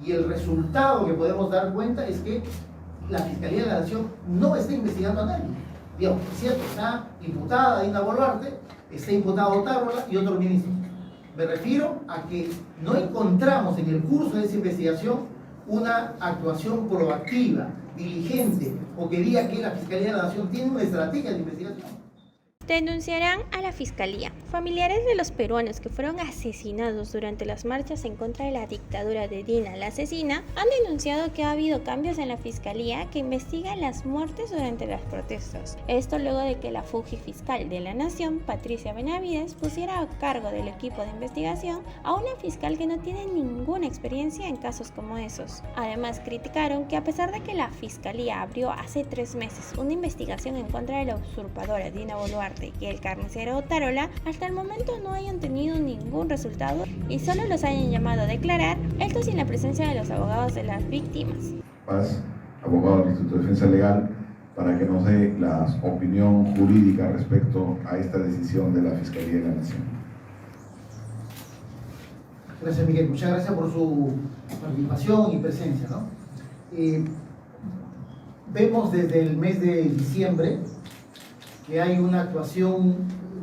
Y el resultado que podemos dar cuenta es que la Fiscalía de la Nación no está investigando a nadie. Digamos, es cierto, está imputada Dina Boluarte, está imputado Otárola y otros ministros. Me refiero a que no encontramos en el curso de esa investigación una actuación proactiva, diligente, o que diga que la Fiscalía de la Nación tiene una estrategia de investigación. Denunciarán a la Fiscalía. Familiares de los peruanos que fueron asesinados durante las marchas en contra de la dictadura de Dina la asesina han denunciado que ha habido cambios en la Fiscalía que investiga las muertes durante las protestas. Esto luego de que la Fujifiscal de la Nación, Patricia Benavides, pusiera a cargo del equipo de investigación a una fiscal que no tiene ninguna experiencia en casos como esos. Además, criticaron que a pesar de que la Fiscalía abrió hace 3 meses una investigación en contra de la usurpadora Dina Boluarte y el carnicero Otárola, hasta el momento no hayan tenido ningún resultado y solo los hayan llamado a declarar, esto sin la presencia de los abogados de las víctimas. Paz, abogado del Instituto de Defensa Legal, para que nos dé la opinión jurídica respecto a esta decisión de la Fiscalía de la Nación. Gracias, Miguel. Muchas gracias por su participación y presencia, ¿no? Vemos desde el mes de diciembre que hay una actuación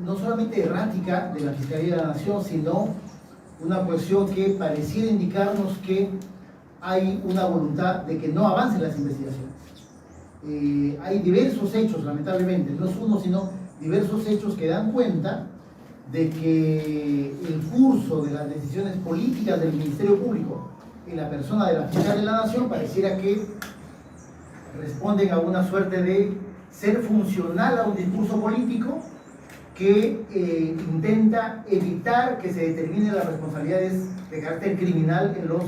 no solamente errática de la Fiscalía de la Nación, sino una actuación que pareciera indicarnos que hay una voluntad de que no avancen las investigaciones. Hay diversos hechos, lamentablemente, no es uno, sino diversos hechos que dan cuenta de que el curso de las decisiones políticas del Ministerio Público en la persona de la Fiscalía de la Nación pareciera que responden a una suerte de ser funcional a un discurso político que intenta evitar que se determinen las responsabilidades de carácter criminal en los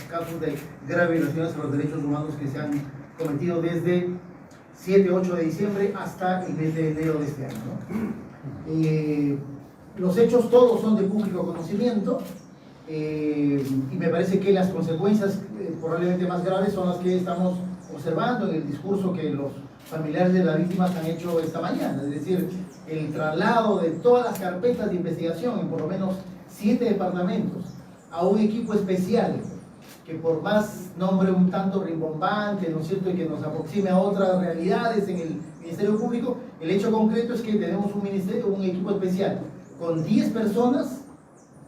casos de graves violaciones a los derechos humanos que se han cometido desde 7-8 de diciembre hasta el mes de enero de este año, ¿no? Los hechos todos son de público conocimiento y me parece que las consecuencias probablemente más graves son las que estamos observando en el discurso que los familiares de las víctimas han hecho esta mañana, es decir, el traslado de todas las carpetas de investigación en por lo menos 7 departamentos a un equipo especial que por más nombre un tanto rimbombante, ¿no es cierto?, y que nos aproxime a otras realidades en el Ministerio Público, el hecho concreto es que tenemos un equipo especial con 10 personas,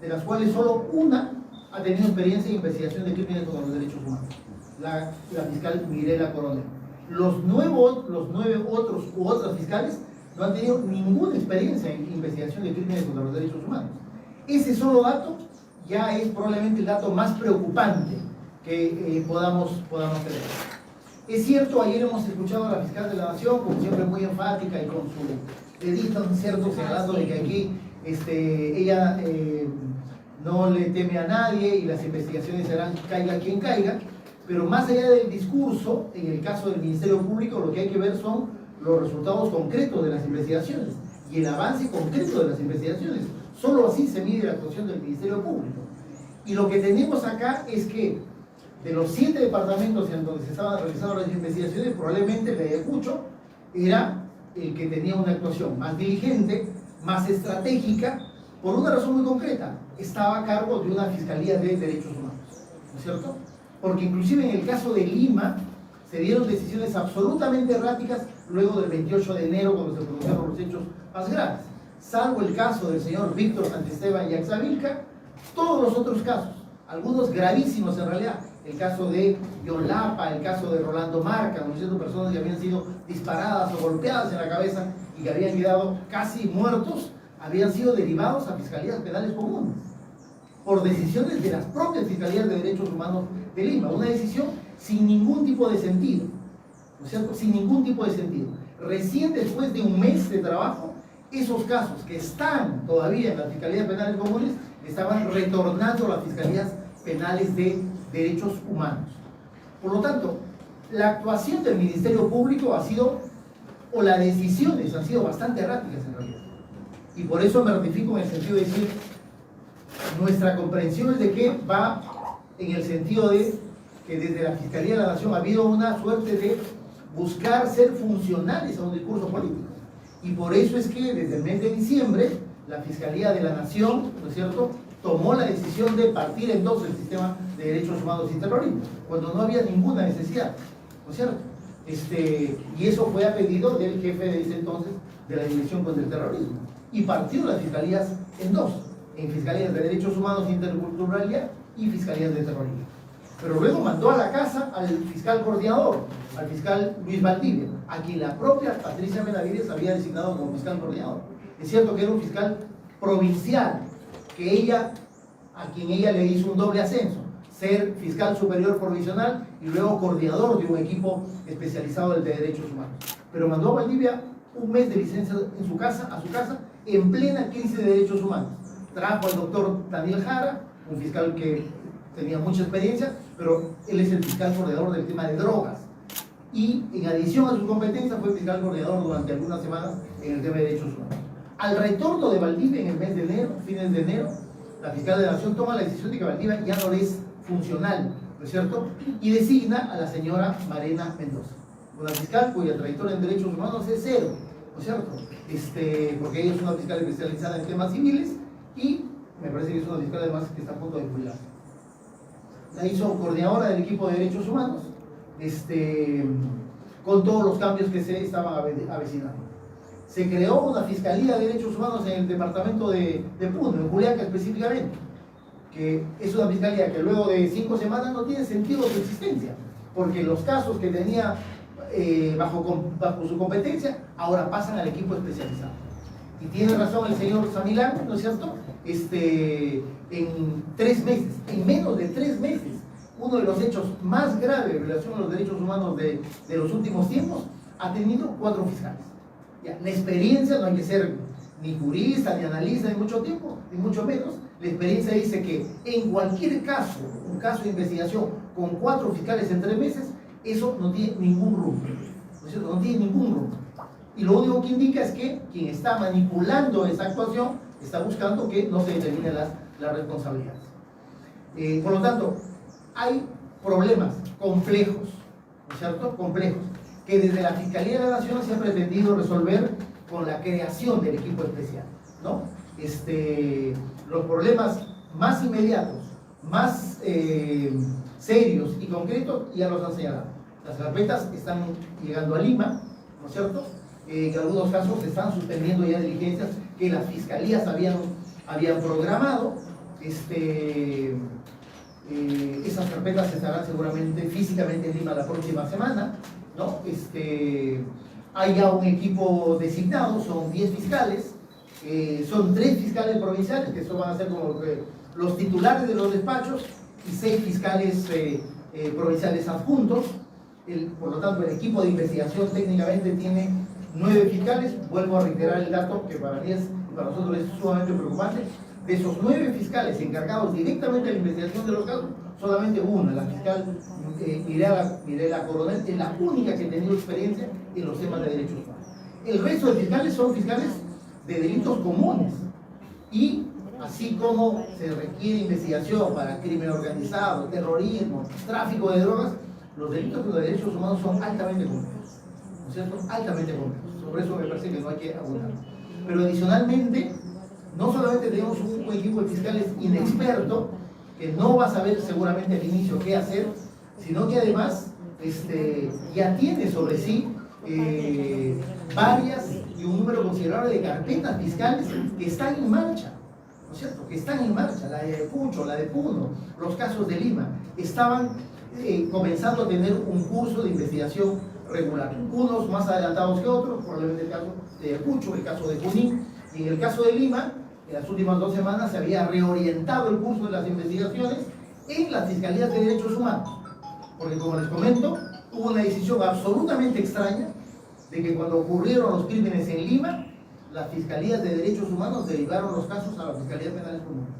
de las cuales solo una ha tenido experiencia en investigación de crímenes contra los derechos humanos, la fiscal Mirela Coronel. Los 9 otros u otras fiscales no han tenido ninguna experiencia en investigación de crímenes contra los derechos humanos. Ese solo dato ya es probablemente el dato más preocupante que podamos tener. Es cierto, ayer hemos escuchado a la fiscal de la Nación, como siempre muy enfática y con su dedito, ¿no es cierto?, señalando de que aquí ella no le teme a nadie y las investigaciones serán caiga quien caiga. Pero más allá del discurso, en el caso del Ministerio Público, lo que hay que ver son los resultados concretos de las investigaciones y el avance concreto de las investigaciones. Solo así se mide la actuación del Ministerio Público. Y lo que tenemos acá es que de los 7 departamentos en donde se estaban realizando las investigaciones, probablemente el de Ayacucho era el que tenía una actuación más diligente, más estratégica, por una razón muy concreta: estaba a cargo de una Fiscalía de Derechos Humanos, ¿no es cierto? Porque inclusive en el caso de Lima se dieron decisiones absolutamente erráticas luego del 28 de enero, cuando se produjeron los hechos más graves. Salvo el caso del señor Víctor Santisteban y Axavilca, todos los otros casos, algunos gravísimos en realidad, el caso de Yolapa, el caso de Rolando Marca, ¿no es cierto?, personas que habían sido disparadas o golpeadas en la cabeza y que habían quedado casi muertos, habían sido derivados a fiscalías penales comunes por decisiones de las propias Fiscalías de Derechos Humanos de Lima, una decisión sin ningún tipo de sentido, ¿no es cierto?, sin ningún tipo de sentido. Recién después de un mes de trabajo, esos casos que están todavía en las Fiscalías Penales Comunes estaban retornando a las Fiscalías Penales de Derechos Humanos. Por lo tanto, la actuación del Ministerio Público ha sido, o las decisiones han sido bastante erráticas en realidad. Y por eso me ratifico en el sentido de decir, nuestra comprensión es de que va en el sentido de que desde la Fiscalía de la Nación ha habido una suerte de buscar ser funcionales a un discurso político. Y por eso es que desde el mes de diciembre la Fiscalía de la Nación, ¿no es cierto?, tomó la decisión de partir en dos el sistema de Derechos Humanos y Terrorismo, cuando no había ninguna necesidad, ¿no es cierto? Y eso fue a pedido del jefe de ese entonces de la Dirección contra el Terrorismo, y partió las fiscalías en dos, en Fiscalías de Derechos Humanos e Interculturalidad y Fiscalías de Terrorismo. Pero luego mandó a la casa al fiscal coordinador, al fiscal Luis Valdivia, a quien la propia Patricia Benavides había designado como fiscal coordinador. Es cierto que era un fiscal provincial, a quien ella le hizo un doble ascenso, ser fiscal superior provisional y luego coordinador de un equipo especializado de derechos humanos. Pero mandó a Valdivia un mes de licencia a su casa, en plena crisis de derechos humanos. Trajo al doctor Daniel Jara, un fiscal que tenía mucha experiencia, pero él es el fiscal coordinador del tema de drogas. Y en adición a su competencia fue fiscal coordinador durante algunas semanas en el tema de derechos humanos. Al retorno de Valdivia en el mes de enero, fines de enero, la fiscal de la Nación toma la decisión de que Valdivia ya no es funcional, ¿no es cierto? Y designa a la señora Marena Mendoza, una fiscal cuya trayectoria en derechos humanos es cero, ¿no es cierto? Porque ella es una fiscal especializada en temas civiles y me parece que es una fiscal además que está a punto de jubilarse. La hizo coordinadora del equipo de derechos humanos, con todos los cambios que se estaban avecinando. Se creó una Fiscalía de Derechos Humanos en el departamento de Puno, en Juliaca específicamente, que es una fiscalía que luego de 5 semanas no tiene sentido su existencia, porque los casos que tenía bajo su competencia ahora pasan al equipo especializado. Y tiene razón el señor Samilán, ¿no es cierto? En 3 meses, en menos de 3 meses, uno de los hechos más graves de violación a los derechos humanos de los últimos tiempos ha tenido 4 fiscales. Ya, la experiencia, no hay que ser ni jurista, ni analista, ni mucho tiempo, ni mucho menos. La experiencia dice que en cualquier caso, un caso de investigación con 4 fiscales en 3 meses, eso no tiene ningún rumbo. No tiene ningún rumbo. Y lo único que indica es que quien está manipulando esa actuación está buscando que no se determinen las responsabilidades. Por lo tanto, hay problemas complejos, ¿no es cierto? Complejos, que desde la Fiscalía de la Nación se ha pretendido resolver con la creación del equipo especial, ¿no? Los problemas más inmediatos, más serios y concretos ya los han señalado. Las carpetas están llegando a Lima, ¿no es cierto? En algunos casos se están suspendiendo ya diligencias que las fiscalías habían programado. Esas carpetas estarán seguramente físicamente en Lima la próxima semana, ¿no? Hay ya un equipo designado, son 10 fiscales, son 3 fiscales provinciales, que eso van a ser como los titulares de los despachos, y 6 fiscales provinciales adjuntos. Por lo tanto, el equipo de investigación técnicamente tiene 9 fiscales. Vuelvo a reiterar el dato que para nosotros es sumamente preocupante. De esos 9 fiscales encargados directamente de la investigación de los casos, solamente una, la fiscal Mirela Coronel, es la única que ha tenido experiencia en los temas de derechos humanos. El resto de fiscales son fiscales de delitos comunes, y así como se requiere investigación para crimen organizado, terrorismo, tráfico de drogas, los delitos de derechos humanos son altamente complejos, ¿no es cierto? Altamente complejos. Sobre eso me parece que no hay que abundar. Pero adicionalmente, no solamente tenemos un equipo de fiscales inexperto, que no va a saber seguramente al inicio qué hacer, sino que además ya tiene sobre sí varias y un número considerable de carpetas fiscales que están en marcha, ¿no es cierto? Que están en marcha, la de Pucho, la de Puno, los casos de Lima, estaban comenzando a tener un curso de investigación regular, unos más adelantados que otros, probablemente el caso de Pucho, el caso de Junín, y en el caso de Lima, en las últimas 2 semanas se había reorientado el curso de las investigaciones en las Fiscalías de Derechos Humanos, porque como les comento, hubo una decisión absolutamente extraña de que cuando ocurrieron los crímenes en Lima, las Fiscalías de Derechos Humanos derivaron los casos a las Fiscalías Penales Comunes.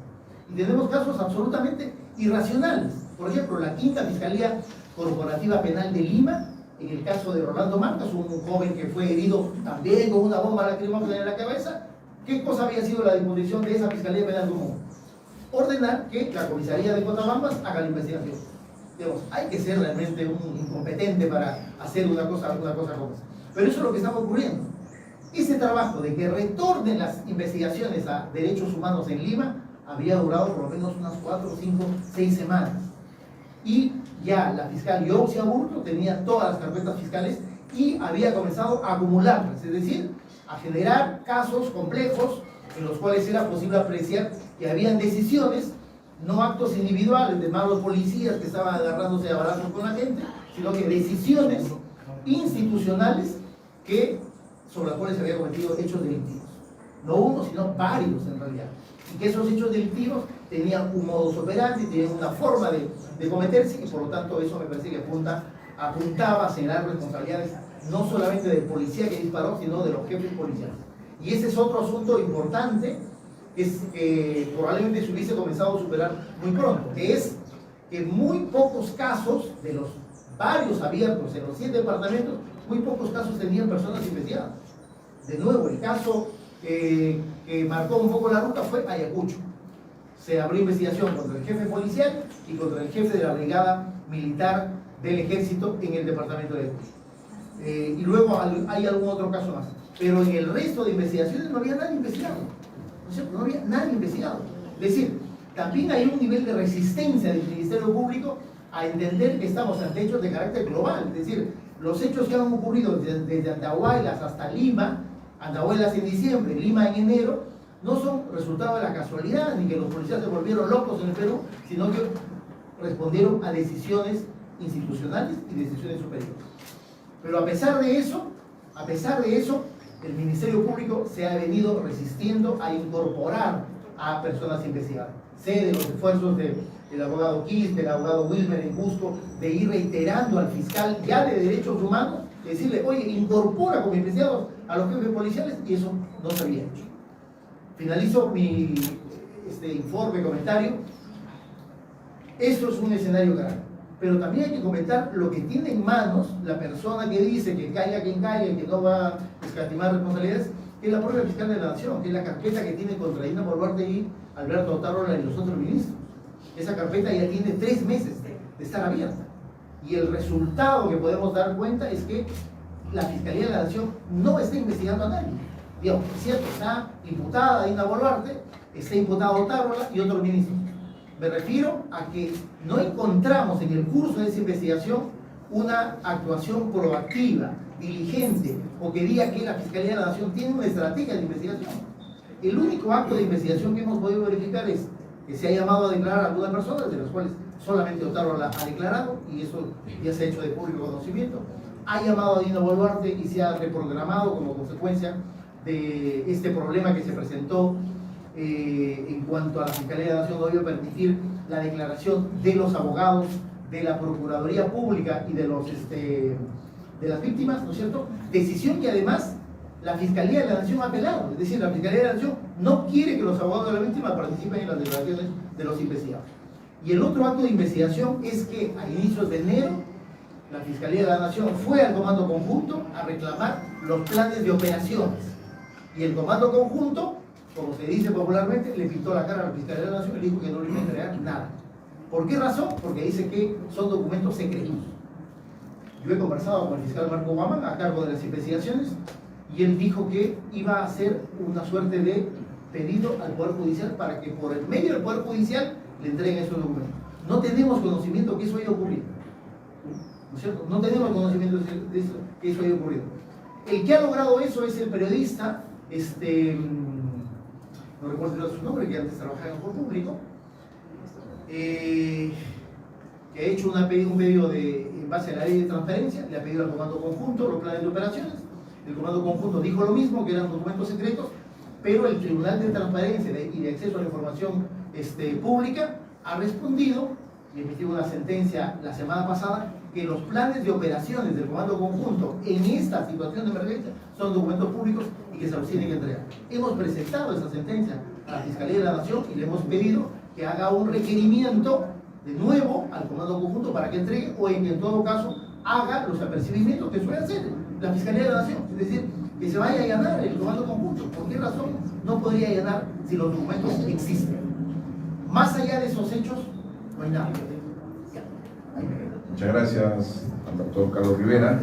Y tenemos casos absolutamente irracionales. Por ejemplo, la 5ª Fiscalía Corporativa Penal de Lima, en el caso de Rolando Marcas, un joven que fue herido también con una bomba lacrimógena en la cabeza. ¿Qué cosa había sido la disposición de esa Fiscalía Penal Común? Ordenar que la comisaría de Cotabambas haga la investigación. Digamos, hay que ser realmente un incompetente para hacer una cosa como esa. Pero eso es lo que estaba ocurriendo. Ese trabajo de que retornen las investigaciones a derechos humanos en Lima había durado por lo menos unas 4, 5, 6 semanas. y ya la fiscal Yoxi Aburto tenía todas las carpetas fiscales y había comenzado a acumularlas, es decir, a generar casos complejos en los cuales era posible apreciar que habían decisiones, no actos individuales de malos policías que estaban agarrándose a balazos con la gente, sino que decisiones institucionales sobre las cuales se habían cometido hechos delictivos. No uno, sino varios en realidad. Y que esos hechos delictivos tenían un modus operandi, tenían una forma de cometerse, y por lo tanto eso me parece que apuntaba a señalar responsabilidades no solamente del policía que disparó, sino de los jefes policiales. Y ese es otro asunto importante que probablemente se hubiese comenzado a superar muy pronto, que es que muy pocos casos de los varios abiertos en los 7 departamentos, muy pocos casos tenían personas investigadas. De nuevo, el caso que marcó un poco la ruta fue Ayacucho. Se abrió investigación contra el jefe policial y contra el jefe de la brigada militar del ejército en el departamento de Ayacucho. Y luego hay algún otro caso más. Pero en el resto de investigaciones no había nadie investigado. ¿No es cierto? No había nadie investigado. Es decir, también hay un nivel de resistencia del Ministerio Público a entender que estamos ante hechos de carácter global. Es decir, los hechos que han ocurrido desde Andahuaylas hasta Lima, Andahuaylas en diciembre, Lima en enero, no son resultado de la casualidad, ni que los policías se volvieron locos en el Perú, sino que respondieron a decisiones institucionales y decisiones superiores. Pero a pesar de eso, el Ministerio Público se ha venido resistiendo a incorporar a personas investigadas. Sé de los esfuerzos del abogado Kiss, del abogado Wilmer en Cusco, de ir reiterando al fiscal ya de derechos humanos, decirle, oye, incorpora como investigados a los jefes policiales, y eso no se había hecho. Finalizo mi informe, comentario. Esto es un escenario grave, pero también hay que comentar lo que tiene en manos la persona que dice que caiga quien caiga y que no va a escatimar responsabilidades, que es la propia fiscal de la Nación, que es la carpeta que tiene contra Dina Boluarte y Alberto Otárola y los otros ministros. Esa carpeta ya tiene 3 meses de estar abierta. Y el resultado que podemos dar cuenta es que la Fiscalía de la Nación no está investigando a nadie. Digamos, es cierto, está imputada Dina Boluarte, está imputado Otárola y otros ministros. Me refiero a que no encontramos en el curso de esa investigación una actuación proactiva, diligente, o que diga que la Fiscalía de la Nación tiene una estrategia de investigación. El único acto de investigación que hemos podido verificar es que se ha llamado a declarar a algunas personas, de las cuales solamente Otárola ha declarado, y eso ya se ha hecho de público conocimiento. Ha llamado a Dina Boluarte y se ha reprogramado como consecuencia de este problema que se presentó en cuanto a la Fiscalía de la Nación. No iba a permitir la declaración de los abogados, de la Procuraduría Pública y de las víctimas, ¿no es cierto? Decisión que además la Fiscalía de la Nación ha apelado. Es decir, la Fiscalía de la Nación no quiere que los abogados de la víctima participen en las declaraciones de los investigados. Y el otro acto de investigación es que a inicios de enero la Fiscalía de la Nación fue al Comando Conjunto a reclamar los planes de operaciones. Y el Comando Conjunto, como se dice popularmente, le pintó la cara a la Fiscalía de la Nación y le dijo que no le iba a entregar nada. ¿Por qué razón? Porque dice que son documentos secretos. Yo he conversado con el fiscal Marco Guamán a cargo de las investigaciones y él dijo que iba a hacer una suerte de pedido al Poder Judicial para que por el medio del Poder Judicial le entreguen esos documentos. No tenemos conocimiento que eso haya ocurrido. ¿No es cierto? No tenemos conocimiento de eso, que eso haya ocurrido. El que ha logrado eso es el periodista, no recuerdo su nombre, que antes trabajaba en el público, que ha hecho un pedido en base a la ley de transparencia, le ha pedido al Comando Conjunto los planes de operaciones. El Comando Conjunto dijo lo mismo, que eran documentos secretos, pero el Tribunal de Transparencia y de Acceso a la Información Pública ha respondido y emitió una sentencia la semana pasada que los planes de operaciones del Comando Conjunto en esta situación de emergencia son documentos públicos y que se los tienen que entregar. Hemos presentado esa sentencia a la Fiscalía de la Nación y le hemos pedido que haga un requerimiento de nuevo al Comando Conjunto para que entregue, o en todo caso haga los apercibimientos que suele hacer la Fiscalía de la Nación, es decir, que se vaya a allanar el Comando Conjunto. ¿Por qué razón no podría allanar si los documentos existen? Más allá de esos hechos, no hay nada. Muchas gracias al doctor Carlos Rivera,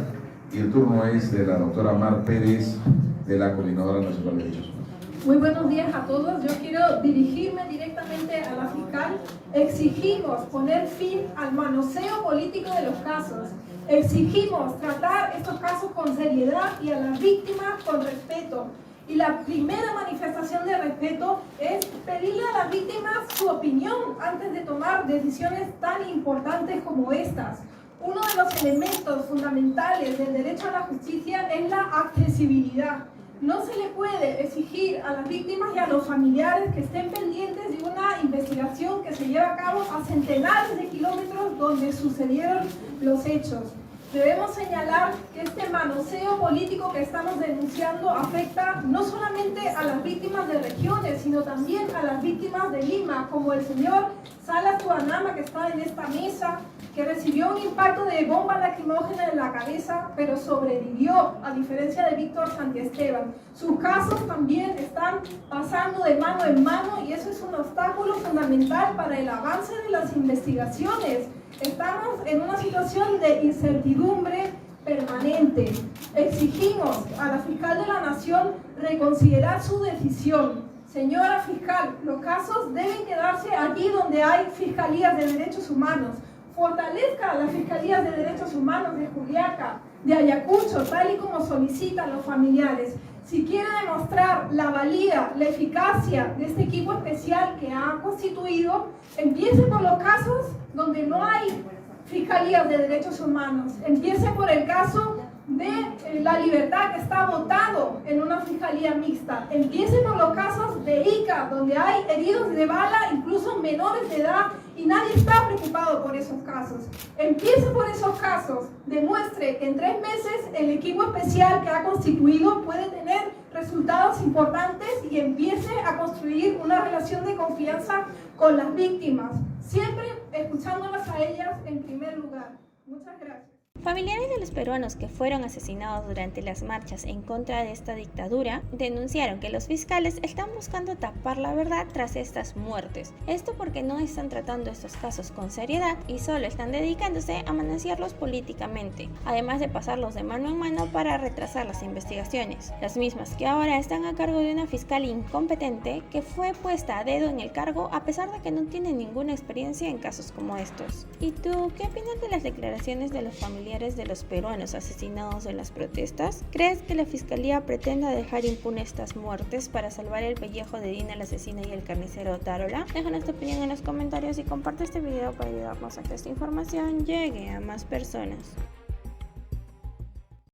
y el turno es de la doctora Mar Pérez, de la Coordinadora Nacional de Derechos Humanos. Muy buenos días a todos. Yo quiero dirigirme directamente a la fiscal. Exigimos poner fin al manoseo político de los casos. Exigimos tratar estos casos con seriedad y a las víctimas con respeto. Y la primera manifestación de respeto es pedirle a las víctimas su opinión antes de tomar decisiones tan importantes como estas. Uno de los elementos fundamentales del derecho a la justicia es la accesibilidad. No se le puede exigir a las víctimas y a los familiares que estén pendientes de una investigación que se lleva a cabo a centenares de kilómetros donde sucedieron los hechos. Debemos señalar que este manoseo político que estamos denunciando afecta no solamente a las víctimas de regiones, sino también a las víctimas de Lima, como el señor Salas Tuanama, que está en esta mesa, que recibió un impacto de bomba lacrimógena en la cabeza, pero sobrevivió, a diferencia de Víctor Santiesteban. Sus casos también están pasando de mano en mano y eso es un obstáculo fundamental para el avance de las investigaciones. Estamos en una situación de incertidumbre permanente. Exigimos a la fiscal de la Nación reconsiderar su decisión. Señora fiscal, los casos deben quedarse allí donde hay fiscalías de derechos humanos. Fortalezca las fiscalías de derechos humanos de Juliaca, de Ayacucho, tal y como solicitan los familiares. Si quiere demostrar la valía, la eficacia de este equipo especial que ha constituido, empiece por los casos donde no hay fiscalías de derechos humanos. Empiece por el caso de La Libertad, que está votado en una fiscalía mixta. Empiece por los casos de Ica, donde hay heridos de bala, incluso menores de edad, y nadie está preocupado por esos casos. Empiece por esos casos. Demuestre que en 3 meses el equipo especial que ha constituido puede tener resultados importantes y empiece a construir una relación de confianza con las víctimas, siempre escuchándolas a ellas en primer lugar. Muchas gracias. Familiares de los peruanos que fueron asesinados durante las marchas en contra de esta dictadura denunciaron que los fiscales están buscando tapar la verdad tras estas muertes. Esto porque no están tratando estos casos con seriedad y solo están dedicándose a manosearlos políticamente, además de pasarlos de mano en mano para retrasar las investigaciones, las mismas que ahora están a cargo de una fiscal incompetente que fue puesta a dedo en el cargo a pesar de que no tiene ninguna experiencia en casos como estos. ¿Y tú qué opinas de las declaraciones de los familiares de los peruanos asesinados en las protestas? ¿Crees que la fiscalía pretenda dejar impune estas muertes para salvar el pellejo de Dina la asesina y el carnicero Tarola? Déjanos tu opinión en los comentarios y comparte este video para ayudarnos a que esta información llegue a más personas.